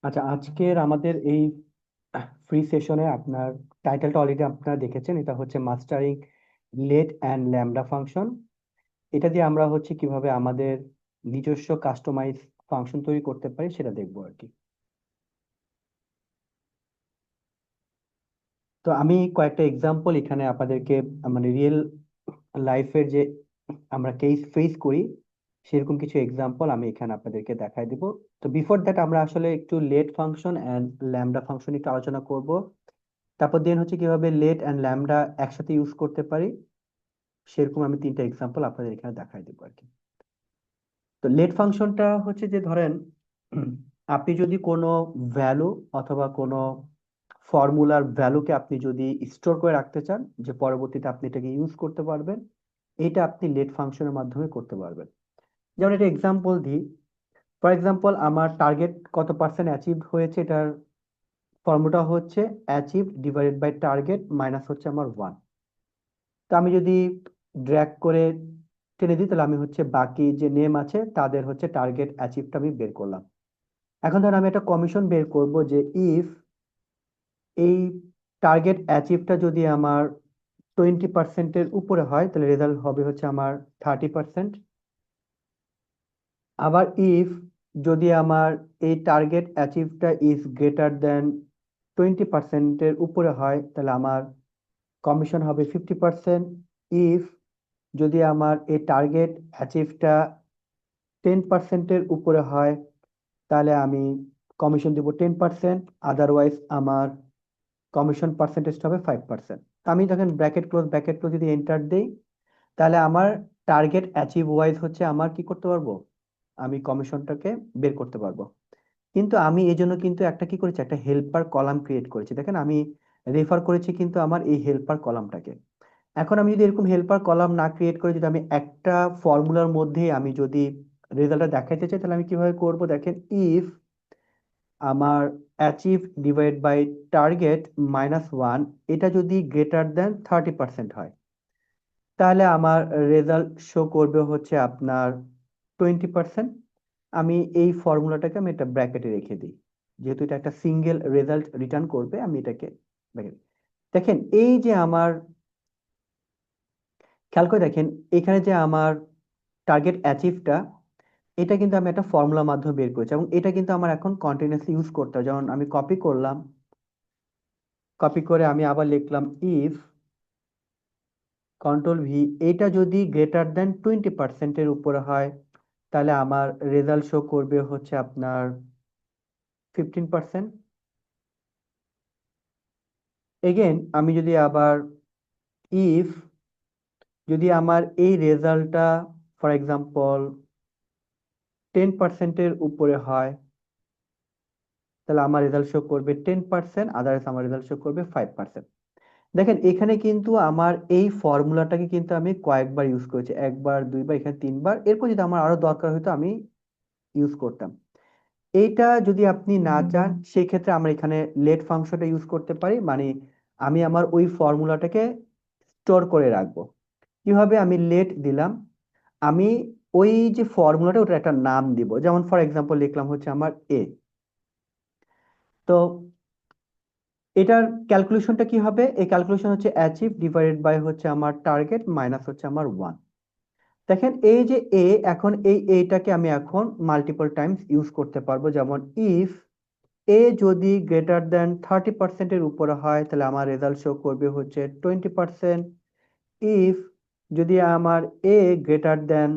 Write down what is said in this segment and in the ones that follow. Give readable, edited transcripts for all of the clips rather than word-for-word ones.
আচ্ছা, আজকের আমাদের এই ফ্রি সেশনে আপনার টাইটেলটা অলরেডি আপনারা দেখেছেন। এটা হচ্ছে mastering let and lambda function. এটা দিয়ে আমরা হচ্ছে কিভাবে আমাদের নিজস্ব কাস্টমাইজ ফাংশন তৈরি করতে পারি সেটা দেখবো আর কি। তো আমি কয়েকটা এক্সাম্পল এখানে আপনাদেরকে মানে রিয়েল লাইফের যে আমরা কেস ফেস করি সেরকম কিছু এক্সাম্পল আমি এখানে আপনাদেরকে দেখাই দিব। তো বিফোর দ্যাট আমরা আসলে একটু let function and lambda function একটু আলোচনা করব। তারপর দেন হচ্ছে কিভাবে লেট অ্যান্ড ল্যামডা একসাথে ইউজ করতে পারি সেরকম আমি তিনটা এক্সাম্পল আপনাদের এখানে দেখাই দেবো আর কি। তো লেট ফাংশনটা হচ্ছে যে ধরেন আপনি যদি কোনো ভ্যালু অথবা কোনো ফর্মুলার ভ্যালুকে আপনি যদি স্টোর করে রাখতে চান, যে পরবর্তীতে আপনি এটাকে ইউজ করতে পারবেন, এটা আপনি লেট ফাংশনের মাধ্যমে করতে পারবেন। যেমন একটা এক্সাম্পল দিই। ফর এক্সাম্পল, আমার টার্গেট কত পার্সেন্ট অ্যাচিভ হয়েছে, এটার ফর্মুলা হচ্ছে achieve divided by target minus হচ্ছে আমার 1। তো আমি যদি ড্র্যাগ করে টেনে দিই তাহলে আমি হচ্ছে বাকি যে নেম আছে তাদের হচ্ছে টার্গেট অ্যাচিভটা আমি বের করলাম। এখন ধর আমি একটা কমিশন বের করব যে ইফ এই টার্গেট অ্যাচিভটা যদি আমার 20%-এর উপরে হয় তাহলে রেজাল্ট হবে হচ্ছে আমার 30%। আবার ইফ যদি আমার এই টার্গেট অ্যাচিভটা ইজ গ্রেটার দেন 20%-এর উপরে হয় তাহলে আমার কমিশন হবে 50%। ইফ যদি আমার এই টার্গেট অ্যাচিভটা 10%-এর উপরে হয় তাহলে আমি কমিশন দিব 10%। আদারওয়াইজ আমার কমিশন পার্সেন্টেজটা হবে 5%। আমি যখন ব্র্যাকেট ক্লোজ যদি এন্টার দেই তাহলে আমার টার্গেট অ্যাচিভ ওয়াইজ হচ্ছে আমার কি করতে পারবো, আমি কমিশনটাকে বের করতে পারবো। কিন্তু আমি এই জন্য কিন্তু একটা কি করেছি, একটা হেল্পার কলাম ক্রিয়েট করেছি। দেখেন আমি রেফার করেছি কিন্তু আমার এই হেল্পার কলামটাকে। এখন আমি যদি এরকম হেল্পার কলাম না ক্রিয়েট করে যদি আমি একটা ফর্মুলার মধ্যে আমি যদি রেজাল্টটা দেখাইতে চাই তাহলে আমি কিভাবে করব, দেখেন ইফ আমার achieve divide by target minus 1 এটা যদি গ্রেটার দেন 30% হয় তাহলে আমার রেজাল্ট শো করবে হচ্ছে আপনার 20%। আমি এই ফর্মুলাটাকে আমি একটা ব্র্যাকেটে রেখে দিই, যেহেতু এটা একটা সিঙ্গেল রেজাল্ট রিটার্ন করবে আমি এটাকে ব্র্যাকেট। দেখেন এই যে আমার, খেয়াল করে দেখেন এখানে যে আমার টার্গেট অ্যাচিভটা, এটা কিন্তু আমি একটা ফর্মুলার মাধ্যমে বের করেছি এবং এটা কিন্তু আমার এখন কন্টিনিউয়াসলি ইউজ করতে হবে। যেমন আমি কপি করলাম, কপি করে আমি আবার লিখলাম ইফ কন্ট্রোল ভি, এটা যদি গ্রেটার দেন 20%-এর উপরে হয় তাহলে আমার রেজাল্ট শো করবে হচ্ছে আপনার 15%। এগেন আমি যদি আবার ইফ যদি আমার এই রেজাল্টটা ফর এক্সাম্পল 10%-এর উপরে হয় তাহলে আমার রেজাল্ট শো করবে 10%, আদারওয়াইজ আমার রেজাল্ট শো করবে 5%। দেখেন এখানে কিন্তু আমার এই ফর্মুলাটাকে কিন্তু আমি কয়েকবার ইউজ করেছি, একবার দুইবার এখানে তিনবার, এরপর যদি আমার আরো দরকার হতো আমি ইউজ করতাম। এইটা যদি আপনি না চান সেই ক্ষেত্রে আমরা এখানে লেট ফাংশনটা ইউজ করতে পারি, মানে আমি আমার ওই ফর্মুলাটাকে স্টোর করে রাখবো। কিভাবে, আমি লেট দিলাম, আমি ওই যে ফর্মুলাটা ওটার একটা নাম দিব, যেমন ফর এক্সাম্পল লিখলাম হচ্ছে আমার এ। তো এটার ক্যালকুলেশনটা কি হবে, এই ক্যালকুলেশন হচ্ছে অ্যাচিভ ডিভাইডেড বাই হচ্ছে আমার টার্গেট মাইনাস হচ্ছে আমার 1। দেখেন এই যে এ, এখন এই এটাকে আমি এখন মাল্টিপল টাইমস ইউজ করতে পারবো। যেমন ইফ এ যদি গ্রেটার দেন 30%-এর উপরে হয় তাহলে আমার রেজাল্ট শো করবে হচ্ছে 20%। ইফ যদি আমার এ গ্রেটার দেন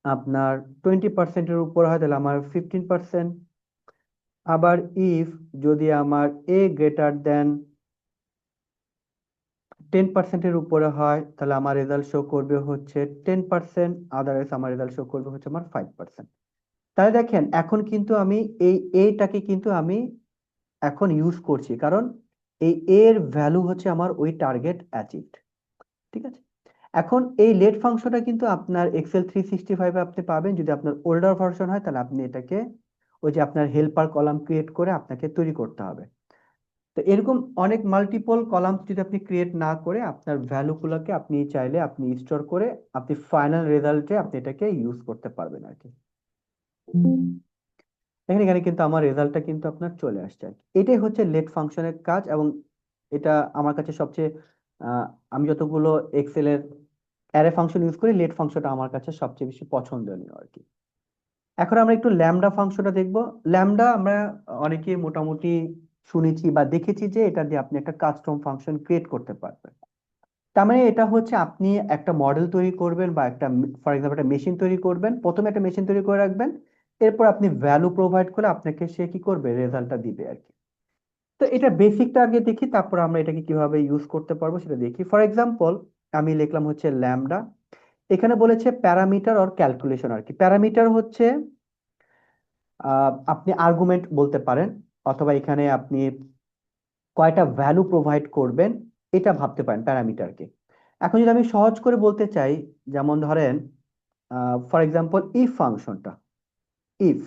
আপনার 20%-এর উপরে হয় তাহলে আমার 15%। আবার ইফ যদি আমার এ গ্রেটার দেন 10%-এর উপরে হয় তাহলে আমার রেজাল্ট শো করবে হচ্ছে 10%, আদারওয়াইজ আমার রেজাল্ট শো করবে হচ্ছে আমার 5%। তাহলে দেখেন এখন কিন্তু আমি এই এটাকে কিন্তু আমি এখন ইউজ করছি, কারণ এই এর ভ্যালু হচ্ছে আমার ওই টার্গেট অ্যাচিভড। ঠিক আছে, এখন এই লেট ফাংশনটা কিন্তু আপনার এক্সেল 365 আপনি পাবেন। যদি আপনার ওল্ডার ভার্সন হয় তাহলে আপনি এটাকে ওই যে আপনার হেল্পার কলাম ক্রিয়েট করে আপনাকে তৈরি করতে হবে। তো এরকম অনেক মাল্টিপল কলামস যদি আপনি ক্রিয়েট না করে আপনার ভ্যালুগুলোকে আপনি চাইলে আপনি স্টোর করে আপনি ফাইনাল রেজাল্টে আপনি এটাকে ইউজ করতে পারবেন আর কি। দেখেন এখানে কিন্তু আমার রেজাল্টটা কিন্তু আপনার চলে আসছে আর কি। এটাই হচ্ছে লেট ফাংশনের কাজ, এবং এটা আমার কাছে সবচেয়ে আহ, আমি যতগুলো এক্সেলের অ্যারে ফাংশন ইউজ করি, লেট ফাংশনটা আমার কাছে সবচেয়ে বেশি পছন্দনীয় আর কি। এখন আমরা একটু ল্যামডা ফাংশনটা দেখব। ল্যামডা আমরা অনেকে মোটামুটি শুনেছি বা দেখেছি যে এটা দিয়ে আপনি একটা কাস্টম ফাংশন ক্রিয়েট করতে পারবেন। তার মানে এটা হচ্ছে আপনি একটা মডেল তৈরি করবেন বা একটা, ফর এক্সাম্পল, একটা মেশিন তৈরি করবেন। প্রথমে একটা মেশিন তৈরি করে রাখবেন, এরপর আপনি ভ্যালু প্রোভাইড করে আপনাকে সে কি করবে, রেজাল্টটা দিবে আর কি। তো এটা বেসিকটা আগে দেখি, তারপর আমরা এটাকে কিভাবে ইউজ করতে পারবো সেটা দেখি। ফর এক্সাম্পল, আমি লিখলাম হচ্ছে ল্যামডা। এখানে বলেছে প্যারামিটার অর ক্যালকুলেশন আর কি। প্যারামিটার হচ্ছে আপনি আর্গুমেন্ট বলতে পারেন, অথবা এখানে আপনি কয়টা ভ্যালু প্রোভাইড করবেন এটা ভাবতে পারেন প্যারামিটারকে। এখন যদি আমি সহজ করে বলতে চাই, যেমন ধরেন ফর এক্সাম্পল ইফ ফাংশনটা, ইফ,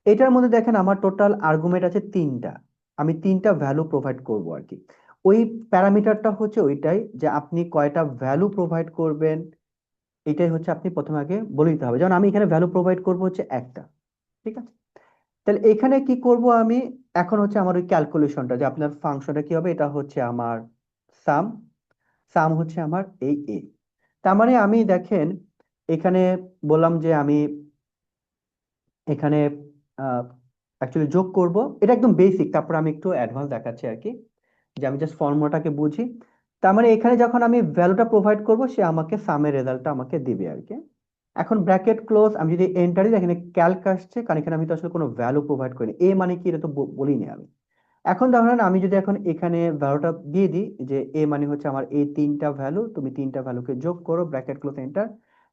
এটার মধ্যে দেখেন আমার টোটাল আর্গুমেন্ট আছে তিনটা, আমি তিনটা ভ্যালু প্রোভাইড করব আর কি। ওই প্যারামিটারটা হচ্ছে ওইটাই যে আপনি কয়টা ভ্যালু প্রোভাইড করবেন, এটাই হচ্ছে আপনি প্রথমে আগে বলে দিতে হবে। যেমন আমি এখানে ভ্যালু প্রোভাইড করব হচ্ছে একটা, ঠিক আছে। তাহলে এখানে কি করব আমি, এখন হচ্ছে আমার ওই ক্যালকুলেশনটা, যে আপনার ফাংশনটা কি হবে, এটা হচ্ছে আমার সাম, সাম হচ্ছে আমার এই এ। তার মানে আমি দেখেন এখানে বললাম যে আমি এখানে অ্যাকচুয়ালি যোগ করব, এটা একদম বেসিক, তারপর আমি একটু অ্যাডভান্স দেখাচ্ছি আর কি, যে আমি জাস্ট ফর্মুলাটাকে বুঝি। তার মানে এখানে যখন আমি ভ্যালুটা প্রোভাইড করব, সে আমাকে সামের রেজাল্টটা আমাকে দিবে আর কি। এখন ব্র্যাকেট ক্লোজ, আমি যদি এন্টার দিই এখানে ক্যালক আসছে, কারণ এখানে আমি তো আসলে কোনো ভ্যালু প্রোভাইড করিনি। এ মানে কি এটা তো বলিনি আমি। এখন ধরেন আমি যদি এখন এখানে ভ্যালুটা দিয়ে দিই, যে এ মানে হচ্ছে আমার এই তিনটা ভ্যালু, তুমি তিনটা ভ্যালুকে যোগ করো, ব্র্যাকেট ক্লোজ এন্টার,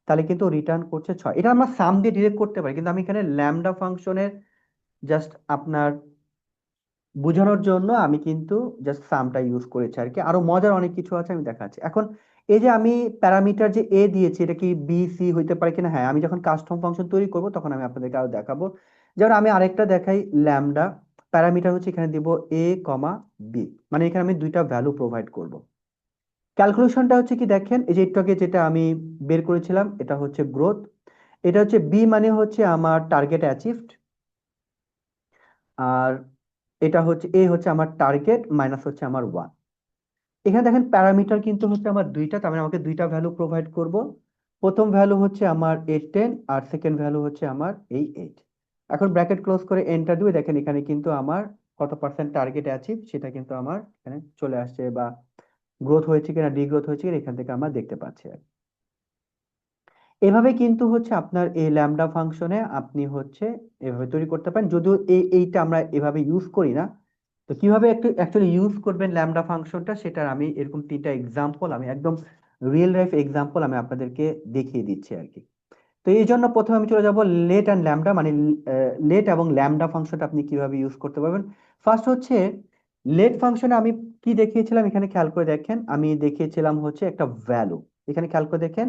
তাহলে কিন্তু রিটার্ন করছে 6। এটা আমরা সাম দিয়ে ডিরেক্ট করতে পারি, কিন্তু আমি এখানে ল্যামডা ফাংশনের জাস্ট আপনার বোঝানোর জন্য আমি কিন্তু জাস্ট সামটা ইউজ করেছি আর কি। আরো মজার অনেক কিছু আছে, আমি দেখাচ্ছি। এখন এই যে আমি প্যারামিটার যে এ দিয়েছি, এটা কি বি সি হইতে পারে কিনা, হ্যাঁ, আমি যখন কাস্টম ফাংশন তৈরি করব তখন আমি আপনাদেরকে আরো দেখাবো। যেমন আমি আরেকটা দেখাই, ল্যামডা প্যারামিটার হচ্ছে এখানে দিব এ কমা বি, মানে এখানে আমি দুইটা ভ্যালু প্রোভাইড করব। ক্যালকুলেশনটা হচ্ছে কি দেখেন, এই যে একটু আগে যেটা আমি বের করেছিলাম, এটা হচ্ছে গ্রোথ, এটা হচ্ছে বি মানে হচ্ছে আমার টার্গেট অ্যাচিভড, আর এটা হচ্ছে এ হচ্ছে আমার টার্গেট মাইনাস হচ্ছে আমার 1। এখানে দেখেন প্যারামিটার কিন্তু হচ্ছে আমার দুইটা, তার মানে আমাকে দুইটা ভ্যালু প্রোভাইড করব। প্রথম ভ্যালু হচ্ছে আমার 810, আর সেকেন্ড ভ্যালু হচ্ছে আমার এই 8। এখন ব্র্যাকেট ক্লোজ করে এন্টার দিয়ে দেখেন এখানে কিন্তু আমার কত পার্সেন্ট টার্গেট অ্যাচিভ সেটা কিন্তু আমার এখানে চলে আসছে, বা গ্রোথ হয়েছে কিনা ডিগ্রোথ হয়েছে কিনা এখান থেকে আমরা দেখতে পাচ্ছি আর কি। এভাবে কিন্তু হচ্ছে আপনার এই ল্যামডা ফাংশনে আপনি হচ্ছে এভাবে তৈরি করতে পারেন, যদিও এইটা আমরা এভাবে ইউজ করি না। তো কিভাবে একটু অ্যাকচুয়ালি ইউজ করবেন ল্যামডা ফাংশনটা, সেটার আমি এরকম তিনটা এক্সাম্পল, আমি একদম রিয়েল লাইফ এক্সাম্পল আমি আপনাদেরকে দেখিয়ে দিচ্ছি আর কি। তো এই জন্য প্রথমে আমি চলে যাব লেট অ্যান্ড ল্যামডা, মানে লেট এবং ল্যামডা ফাংশনটা আপনি কিভাবে ইউজ করতে পারবেন। ফার্স্ট হচ্ছে লেট ফাংশনে আমি কি দেখিয়েছিলাম, এখানে খেয়াল করে দেখেন, আমি দেখিয়েছিলাম হচ্ছে একটা ভ্যালু। এখানে খেয়াল করে দেখেন,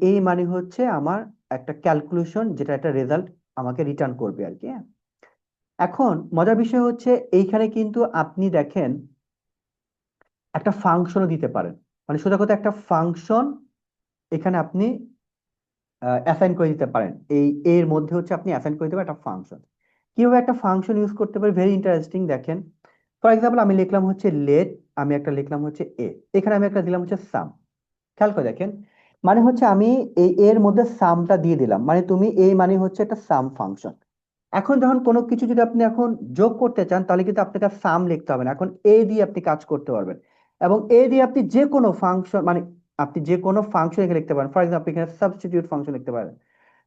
এই মানে হচ্ছে আমার একটা ক্যালকুলেশন, যেটা একটা রেজাল্ট আমাকে রিটার্ন করবে আর কি, হ্যাঁ। এখন মজার বিষয় হচ্ছে এইখানে কিন্তু আপনি দেখেন একটা ফাংশনও দিতে পারেন, মানে সোজা কথা একটা ফাংশন এখানে আপনি অ্যাসাইন করে দিতে পারেন। এর মধ্যে হচ্ছে আপনি অ্যাসাইন করে দিতে পারেন একটা ফাংশন। কিভাবে একটা ফাংশন ইউজ করতে পারি, ভেরি ইন্টারেস্টিং। দেখেন ফর এক্সাম্পল আমি লিখলাম হচ্ছে লেট, আমি একটা লিখলাম হচ্ছে এ, এখানে আমি একটা দিলাম হচ্ছে সাম। খেয়াল করে দেখেন, মানে হচ্ছে আমি এই এর মধ্যে সামটা দিয়ে দিলাম, মানে তুমি এই মানে হচ্ছে একটা সাম ফাংশন। এখন যখন কোনো কিছু যদি আপনি এখন যোগ করতে চান, তাহলে কিন্তু আপনাকে সাম লিখতে হবে না, এখন এ দিয়ে আপনি কাজ করতে পারবেন। এবং এ দিয়ে আপনি যে কোনো ফাংশন, মানে আপনি যে কোনো ফাংশন এখানে লিখতে পারেন। ফর এক্সাম্পল এখানে সাবস্টিটিউট ফাংশন লিখতে পারেন।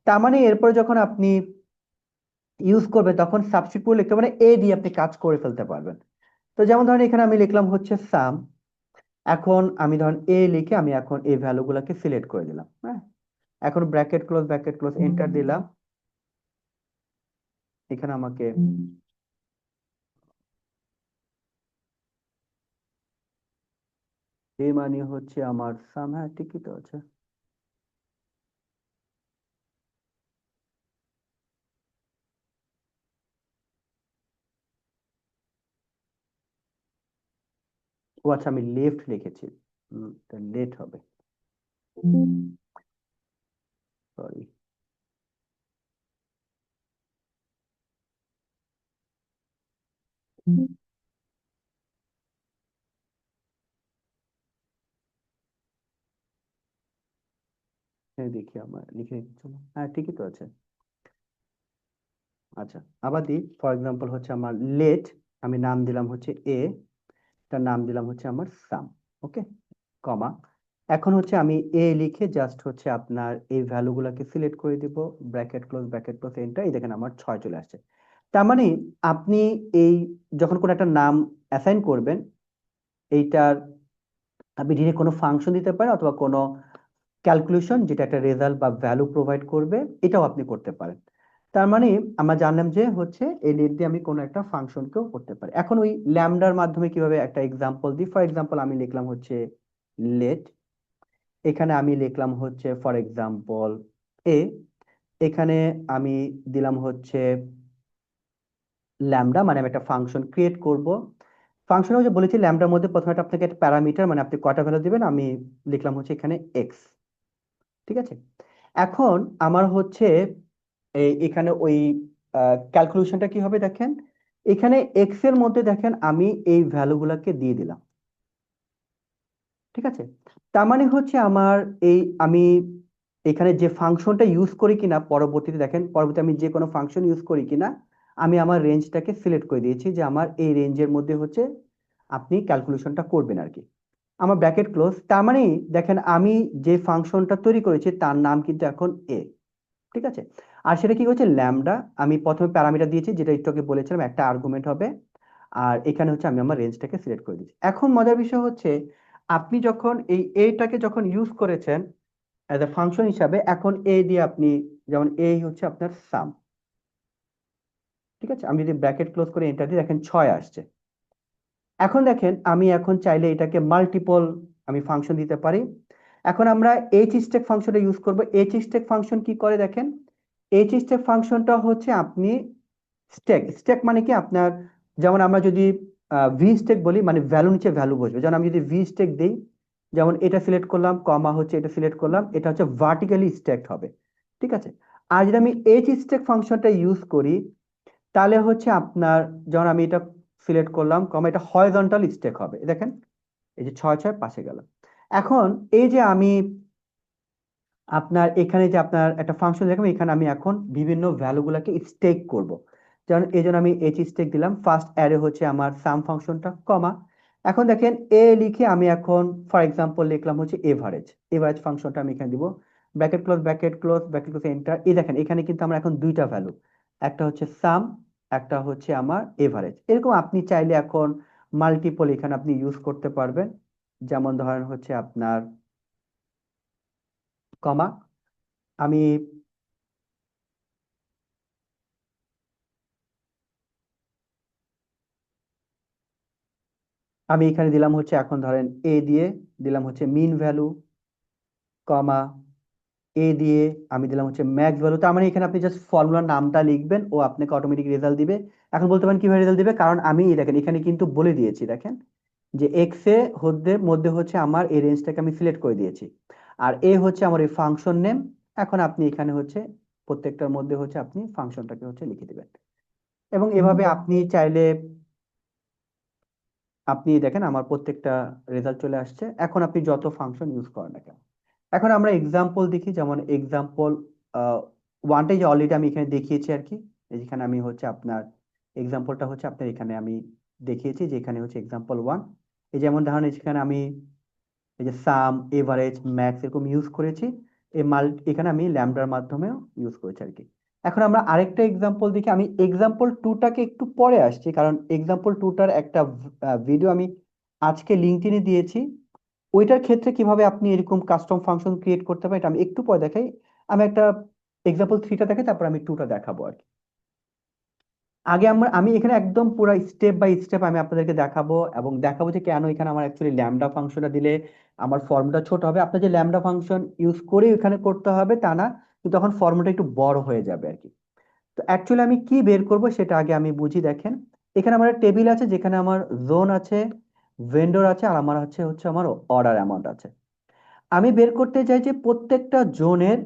তার মানে এরপরে যখন আপনি ইউজ করবে তখন সাবস্টিটিউট লিখতে পারেন, এ দিয়ে আপনি কাজ করে ফেলতে পারবেন। তো যেমন ধরেন এখানে আমি লিখলাম হচ্ছে সাম, এখন আমি ধরেন এ লিখে আমি এখন এই ভ্যালু গুলাকে সিলেক্ট করে দিলাম, হ্যাঁ। এখন ব্র্যাকেট ক্লোজ এন্টার দিলাম, এখানে আমাকে এ মানে হচ্ছে আমার সাম, হ্যাঁ ঠিকই তো আছে। ও আচ্ছা, আমি লেফট লিখেছি, লেট হবে, সরি। হ্যাঁ, দেখি আমার লিখে নিচ্ছি। হ্যাঁ, ঠিকই তো আছে। আচ্ছা, আবার দিই। ফর এক্সাম্পল হচ্ছে আমার লেট, আমি নাম দিলাম হচ্ছে এ, তার নাম দিলাম হচ্ছে আমার সাম। ওকে, কমা। এখন হচ্ছে আমি এ লিখে জাস্ট হচ্ছে আপনার এই ভ্যালুগুলোকে সিলেক্ট করে দিব, ব্র্যাকেট ক্লোজ এন্টার। এই দেখেন আমার 6 চলে আসছে। তার মানে আপনি এই যখন কোনো একটা নাম অ্যাসাইন করবেন, এইটার আপনি ডিরেক্ট কোনো ফাংশন দিতে পারেন অথবা কোনো ক্যালকুলেশন যেটা একটা রেজাল্ট বা ভ্যালু প্রোভাইড করবে, এটাও আপনি করতে পারেন। তার মানে আমরা জানলাম যে হচ্ছে এই লেট দিয়ে আমি কোনো একটা ফাংশনকেও করতে পারি। এখন ওই ল্যামডার মাধ্যমে কিভাবে একটা এক্সাম্পল দিই। ফর এক্সাম্পল আমি লিখলাম হচ্ছে লেট, এখানে আমি লিখলাম হচ্ছে ফর এক্সাম্পল এ, এখানে আমি দিলাম হচ্ছে ল্যামডা, মানে আমি একটা ফাংশন ক্রিয়েট করব। ফাংশনে যে বলেছি ল্যামডার মধ্যে প্রথমে আপনাকে একটা প্যারামিটার, মানে আপনি কয়টা ভ্যালু দিবেন, আমি লিখলাম হচ্ছে এখানে এক্স। ঠিক আছে, এখন আমার হচ্ছে এখানে ওই ক্যালকুলেশনটা কি হবে দেখেন, এখানে এক্স এর মধ্যে দেখেন আমি এই ভ্যালুগুলোকে দিয়ে দিলাম। ঠিক আছে, তার মানে হচ্ছে আমার এই আমি এখানে যে ফাংশনটা ইউজ করি কিনা, পরবর্তীতে দেখেন পরবর্তী আমি যে কোনো ফাংশন ইউজ করি কিনা, আমি আমার রেঞ্জটাকে সিলেক্ট করে দিয়েছি যে আমার এই রেঞ্জের মধ্যে হচ্ছে আপনি ক্যালকুলেশনটা করবেন আর কি। আমার ব্র্যাকেট ক্লোজ। তার মানে দেখেন আমি যে ফাংশনটা তৈরি করেছি তার নাম কিন্তু এখন এ। ঠিক আছে, আর সেটা কি হচ্ছে ল্যামডা, আমি প্রথমে প্যারামিটার দিয়েছি যেটা একটু আগে বলেছিলাম, একটা আর্গুমেন্ট হবে। আর এখানে হচ্ছে আমি আমার রেঞ্জটাকে সিলেক্ট করে দিচ্ছি। এখন মজার বিষয় হচ্ছে আপনি যখন এই এটাকে যখন ইউজ করেছেন অ্যাজ এ ফাংশন হিসাবে, এখন এ দিয়ে আপনি, যেমন এ হচ্ছে আপনার সাম। ঠিক আছে, আমি যদি ব্র্যাকেট ক্লোজ করে এন্টার দিই দেখেন 6 আসছে। এখন দেখেন আমি এখন চাইলে এটাকে মাল্টিপল আমি ফাংশন দিতে পারি। এখন আমরা এইচ স্টেক ফাংশনটা ইউজ করব। এইচ স্টেক ফাংশন কি করে দেখেন, এইচ স্টেক ফাংশনটা হচ্ছে আপনি স্টেক, স্টেক মানে কি আপনার, যেমন আমরা যদি ভি স্টেক বলি মানে ভ্যালু নিচে ভ্যালু বসবে, যেমন আমি যদি ভি স্টেক দিই, যেমন এটা সিলেক্ট করলাম, কমা হচ্ছে এটা সিলেক্ট করলাম, এটা হচ্ছে ভার্টিক্যালি স্ট্যাকড হবে। ঠিক আছে, আর যদি আমি এইচ স্টেক ফাংশনটা ইউজ করি, তাহলে হচ্ছে আপনার, যেমন আমি এটা সিলেক্ট করলাম, কমা, এটা হরিজন্টাল স্ট্যাক হবে। দেখেন এই যে 6 6 পাশে গেল। এখন এই যে আমি আপনার এখানে যে আপনার একটা ফাংশন দেখলাম, এখানে আমি এখন বিভিন্ন ভ্যালুগুলোকে স্টেক করব। যেমন এই জন্য আমি এইচ স্টেক দিলাম, ফার্স্ট অ্যারে হচ্ছে আমার সাম ফাংশনটা, কমা। এখন দেখেন এ লিখে আমি এখন ফর এক্সাম্পল লিখলাম হচ্ছে এভারেজ, এভারেজ ফাংশনটা আমি এখানে দিব, ব্র্যাকেট ক্লোজ এন্টার। এই দেখেন এখানে কিন্তু আমরা এখন দুইটা ভ্যালু, একটা হচ্ছে সাম, একটা হচ্ছে আমার এভারেজ। এরকম আপনি চাইলে এখন মাল্টিপল এখানে আপনি ইউজ করতে পারবেন। যেমন ধরেন হচ্ছে আপনার কমা, আমি আমি এখানে দিলাম হচ্ছে, এখন ধরেন এ দিয়ে দিলাম হচ্ছে মিন ভ্যালু, কমা, এ দিয়ে আমি দিলাম হচ্ছে ম্যাক্স ভ্যালু। তার মানে এখানে আপনি জাস্ট ফর্মুলার নামটা লিখবেন ও আপনাকে অটোমেটিক রেজাল্ট দিবে। এখন বলতে পারেন কিভাবে রেজাল্ট দিবে, কারণ আমি দেখেন এখানে কিন্তু বলে দিয়েছি, দেখেন যে এক্স এ মধ্যে হচ্ছে আমার এই রেঞ্জটাকে আমি সিলেক্ট করে দিয়েছি, আর এ হচ্ছে আমার এই ফাংশন নেম। এখন আপনি এখানে হচ্ছে প্রত্যেকটার মধ্যে হচ্ছে আপনি ফাংশনটাকে হচ্ছে লিখে দিবেন, এবং এভাবে আপনি চাইলে আপনি দেখেন আমার প্রত্যেকটা রেজাল্ট চলে আসছে। এখন আপনি যত ফাংশন ইউজ করেন না কেন, এখন আমরা এক্সাম্পল দেখি। যেমন এক্সাম্পল ওয়ানটাই যে অলরেডি আমি এখানে দেখিয়েছি আর কি, যেখানে আমি হচ্ছে আপনার এক্সাম্পলটা হচ্ছে আপনার এখানে আমি দেখিয়েছি যে এখানে হচ্ছে এক্সাম্পল ওয়ান। এই যেমন ধরেন এখানে আমি এই যে সাম, এভারেজ, ম্যাক্স এরকম ইউজ করেছি। এখানে আমি ল্যামডার মাধ্যমেও ইউজ করেছি আর কি। এখন আমরা আরেকটা এক্সাম্পল দেখি। আমি এক্সাম্পল টুটাকে একটু পরে আসছি, কারণ এক্সাম্পল টুটার একটা ভিডিও আমি আজকে লিঙ্কডইনে দিয়েছি। ওইটার ক্ষেত্রে কিভাবে আপনি এরকম কাস্টম ফাংশন ক্রিয়েট করতে পারেন এটা আমি একটু পরে দেখাই। আমি একটা এক্সাম্পল থ্রিটা দেখাই, তারপর আমি টুটা দেখাবো আর কি। আগে আমি এখানে একদম পুরো স্টেপ বাই স্টেপ আমি আপনাদেরকে দেখাবো, এবং দেখাবো যে কেন এখানে আমার অ্যাকচুয়ালি ল্যামডা ফাংশনটা দিলে আমার ফর্মটা ছোট হবে। আপনার যে ল্যামডা ফাংশন ইউজ করে এখানে করতে হবে তা না, কিন্তু তখন ফর্মটা একটু বড় হয়ে যাবে আর কি। তো অ্যাকচুয়ালি আমি কি বের করব সেটা আগে আমি বুঝি। দেখেন এখানে আমার টেবিল আছে যেখানে আমার জোন আছে, ভেন্ডর আছে, আর আমার হচ্ছে হচ্ছে আমার অর্ডার অ্যামাউন্ট আছে। আমি বের করতে চাই যে প্রত্যেকটা জোনের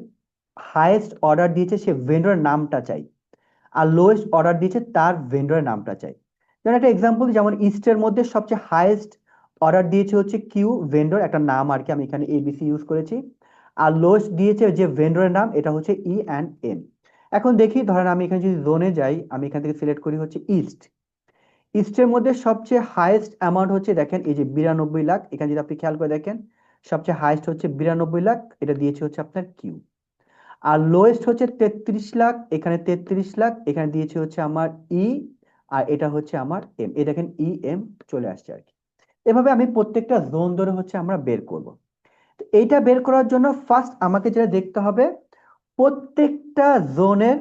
হাইয়েস্ট অর্ডার দিয়েছে সে ভেন্ডরের নামটা চাই, আর লোয়েস্ট অর্ডার দিয়েছে তার ভেন্ডরের নামটা চাই। যেমন একটা এক্সাম্পল, যেমন ইস্টের মধ্যে সবচেয়ে হাইয়েস্ট অর্ডার দিয়েছে হচ্ছে কিউ ভেন্ডর, একটা নাম আর কি, আমি এখানে এবিসি ইউজ করেছি। আর লোয়েস্ট দিয়েছে যে ভেন্ডরের নাম, এটা হচ্ছে ই অ্যান্ড এন। এখন দেখি, ধরেন আমি এখানে যদি জোনে যাই, আমি এখান থেকে সিলেক্ট করি হচ্ছে ইস্ট। ইস্টের মধ্যে সবচেয়ে হাইয়েস্ট অ্যামাউন্ট হচ্ছে, দেখেন এই যে 92 লাখ, এখানে যদি আপনি খেয়াল করে দেখেন, সবচেয়ে হাইয়েস্ট হচ্ছে 92 লাখ, এটা দিয়েছে হচ্ছে আপনার কিউ। আর লোয়েস্ট হচ্ছে 33 লাখ, এখানে 33 লাখ, এখানে দিয়েছে হচ্ছে আমার ই, আর এটা হচ্ছে আমার এম। এই দেখেন ই এম চলে আসছে আর কি। এভাবে আমি প্রত্যেকটা জোন ধরে হচ্ছে আমরা বের করব। তো এইটা বের করার জন্য ফার্স্ট আমাকে যেটা দেখতে হবে, প্রত্যেকটা জোনের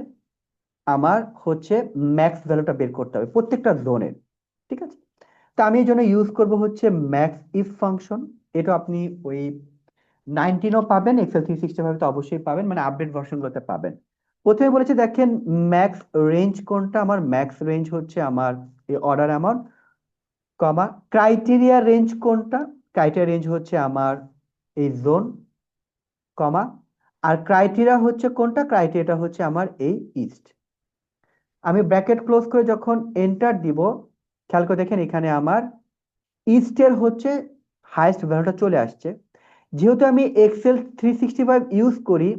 আমার হচ্ছে ম্যাক্স ভ্যালুটা বের করতে হবে প্রত্যেকটা জোনের। ঠিক আছে, তা আমি এই জন্য ইউজ করব হচ্ছে ম্যাক্স ইফ ফাংশন। এটা আপনি ওই 19ও পাবেন, এক্সেল 365 তো অবশ্যই পাবেন, মানে আপডেট ভার্সনগুলোতে পাবেন। প্রথমে বলেছে দেখেন, ম্যাক্স রেঞ্জ কোনটা, আমার ম্যাক্স রেঞ্জ হচ্ছে আমার এই অর্ডার অ্যামাউন্ট, কমা ক্রাইটেরিয়া রেঞ্জ কোনটা, ক্রাইটেরিয়া রেঞ্জ হচ্ছে আমার এই জোন, কমা আর ক্রাইটেরিয়া হচ্ছে কোনটা, ক্রাইটেরিয়াটা হচ্ছে আমার এই ইস্ট। আমি ব্র্যাকেট ক্লোজ করে যখন এন্টার দিব, খেয়াল করে দেখেন এখানে আমার ইস্টের হচ্ছে হাইয়েস্ট ভ্যালুটা চলে আসছে। যেহেতু আমি এক্সেল 365 ইউজ করি,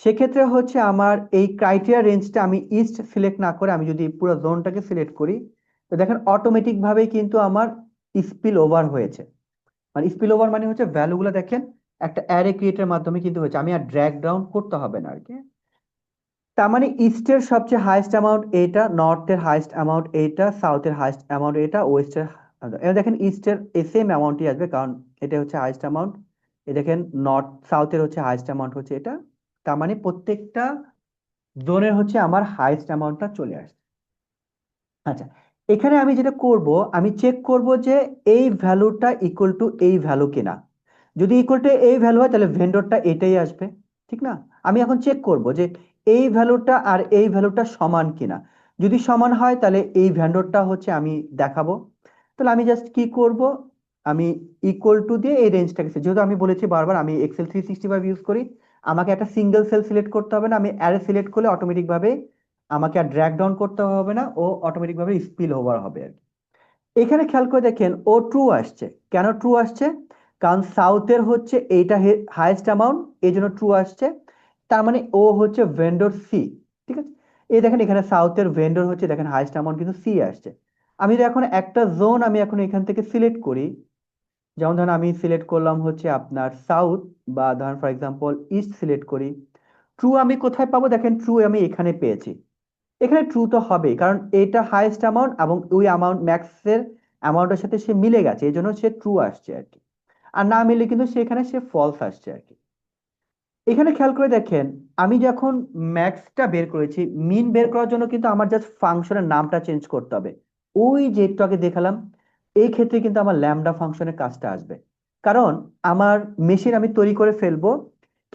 সেক্ষেত্রে হচ্ছে আমার এই ক্রাইটেরিয়া রেঞ্জটা আমি ইস্ট সিলেক্ট না করে আমি যদি পুরো জোনটাকে সিলেক্ট করি, তো দেখেন অটোমেটিক ভাবেই কিন্তু আমার স্পিল ওভার হয়েছে। মানে স্পিল ওভার মানে হচ্ছে ভ্যালুগুলো দেখেন একটা অ্যারে ক্রিয়েটের মাধ্যমে কিন্তু হয়েছে, আমি আর ড্র্যাগ ডাউন করতে হবে না আর কি। তার মানে ইস্টের সবচেয়ে হাইয়েস্ট অ্যামাউন্ট এইটা, নর্থের হাইয়েস্ট অ্যামাউন্ট এইটা, সাউথের হাইয়েস্ট অ্যামাউন্ট এটা, ওয়েস্টের, এবার দেখেন ইস্টের এই সেম অ্যামাউন্টই আসবে, কারণ এটা হচ্ছে হাইয়েস্ট অ্যামাউন্ট। এই দেখেন নর্থ সাউথের হচ্ছে হাইয়েস্ট অ্যামাউন্ট হচ্ছে এটা। তার মানে প্রত্যেকটা জোনের হচ্ছে আমার হাইয়েস্ট অ্যামাউন্টটা চলে আসছে। আচ্ছা, এখানে আমি যেটা করব, আমি চেক করব যে এই ভ্যালুটা ইকুয়াল টু এই ভ্যালু কিনা। যদি ইকুয়াল টু এই ভ্যালু হয় তাহলে ভেন্ডরটা এটাই আসবে, ঠিক না? আমি এখন চেক করব যে এই ভ্যালুটা আর এই ভ্যালুটা সমান কিনা। যদি সমান হয় তাহলে এই ভেন্ডরটা হচ্ছে আমি দেখাবো। তাহলে আমি জাস্ট কি করব, আমি ইকুয়াল টু দিয়ে এই রেঞ্জটাকে, যেহেতু আমি বলেছি বারবার আমি এক্সেল 365 ইউজ করি, আমাকে একটা সিঙ্গেল সেল সিলেক্ট করতে হবে না, আমি অ্যারে সিলেক্ট করলে অটোমেটিক ভাবে আমাকে আর ড্র্যাগ ডাউন করতে হবে না, ও অটোমেটিক ভাবে স্পিল ওভার হবে আর কি। এখানে খেয়াল করে দেখেন ও ট্রু আসছে। কেন ট্রু আসছে? কারণ সাউথের হচ্ছে এইটা হাইয়েস্ট অ্যামাউন্ট, এই জন্য ট্রু আসছে। তার মানে ও হচ্ছে ভেন্ডর সি। ঠিক আছে, এই দেখেন এখানে সাউথের ভেন্ডর হচ্ছে, দেখেন হাইয়েস্ট অ্যামাউন্ট কিন্তু সি আসছে। আমি যদি এখন একটা জোন আমি এখন এখান থেকে সিলেক্ট করি, যেমন ধরেন আমি সিলেক্ট করলাম হচ্ছে আপনার সাউথ, বা ধরেন ফর এক্সাম্পল ইস্ট সিলেক্ট করি, ট্রু আমি কোথায় পাবো? দেখেন ট্রু আমি এখানে পেয়েছি। এখানে ট্রু তো হবে, কারণ এটা হাইয়েস্ট অ্যামাউন্ট এবং ওই অ্যামাউন্ট ম্যাক্সের অ্যামাউন্টের সাথে সে মিলে গেছে, এই জন্য সে ট্রু আসছে আর কি। আর না মিলে কিন্তু সেখানে সে ফলস আসছে আর কি। এখানে খেয়াল করে দেখেন, আমি যখন ম্যাক্সটা বের করেছি, মিন বের করার জন্য কিন্তু আমার জাস্ট ফাংশনের নামটা চেঞ্জ করতে হবে। ওই যে একটু আগে দেখালাম, এই ক্ষেত্রে কিন্তু আমার ল্যামডা ফাংশনের কাজটা আসবে। কারণ আমার মেশিন আমি তৈরি করে ফেলবো,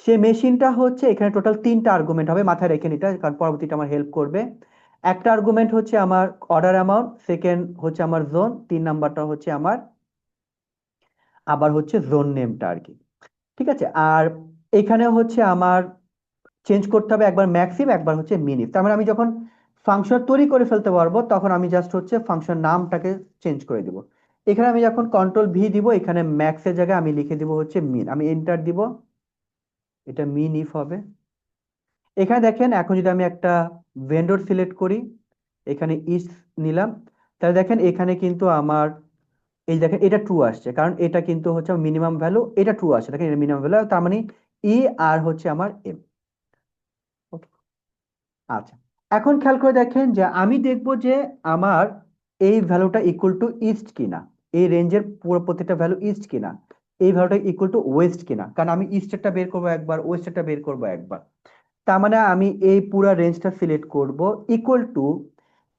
সেই মেশিনটা হচ্ছে এখানে টোটাল 3টা আর্গুমেন্ট হবে, মাথায় রেখে নিতে, কারণ পরবর্তীটা আমার হেল্প করবে। একটা আর্গুমেন্ট হচ্ছে আমার অর্ডার অ্যামাউন্ট, সেকেন্ড হচ্ছে আমার জোন, 3 নাম্বারটা হচ্ছে আমার আবার হচ্ছে জোন নেমটা আর কি। ঠিক আছে, আর এখানে হচ্ছে আমার চেঞ্জ করতে হবে একবার ম্যাক্সিম, একবার হচ্ছে মিনিম। তার মানে আমি যখন ফাংশন তৈরি করে ফেলতে পারবো, তখন আমি জাস্ট হচ্ছে ফাংশন নামটাকে চেঞ্জ করে দিব। এখানে আমি যখন কন্ট্রোল ভি দিব, এখানে ম্যাক্সের জায়গায় আমি লিখে দিব হচ্ছে মিন, আমি এন্টার দিব, এটা মিন ইফ হবে। এখানে দেখেন এখন যদি আমি একটা ভেন্ডর সিলেক্ট করি, এখানে ইস নিলাম, তাহলে দেখেন এখানে কিন্তু আমার এই দেখেন এটা ট্রু আসছে, কারণ এটা কিন্তু হচ্ছে মিনিমাম ভ্যালু, এটা ট্রু আসছে, দেখেন এটা মিনিমাম ভ্যালু, তার মানে ই আর হচ্ছে আমার এম। আচ্ছা, এখন খেয়াল করে দেখেন যে আমি দেখব যে আমার এই ভ্যালুটা ইকুয়াল টু ইস্ট কিনা, এই রেঞ্জের পুরো প্রত্যেকটা ভ্যালু ইস্ট কিনা, এই ভ্যালুটা ইকুয়াল টু ওয়েস্ট কিনা, কারণ আমি ইস্টেরটা বের করবো একবার, ওয়েস্টেরটা বের করবো একবার। তার মানে আমি এই পুরো রেঞ্জটা সিলেক্ট করব ইকুয়াল টু,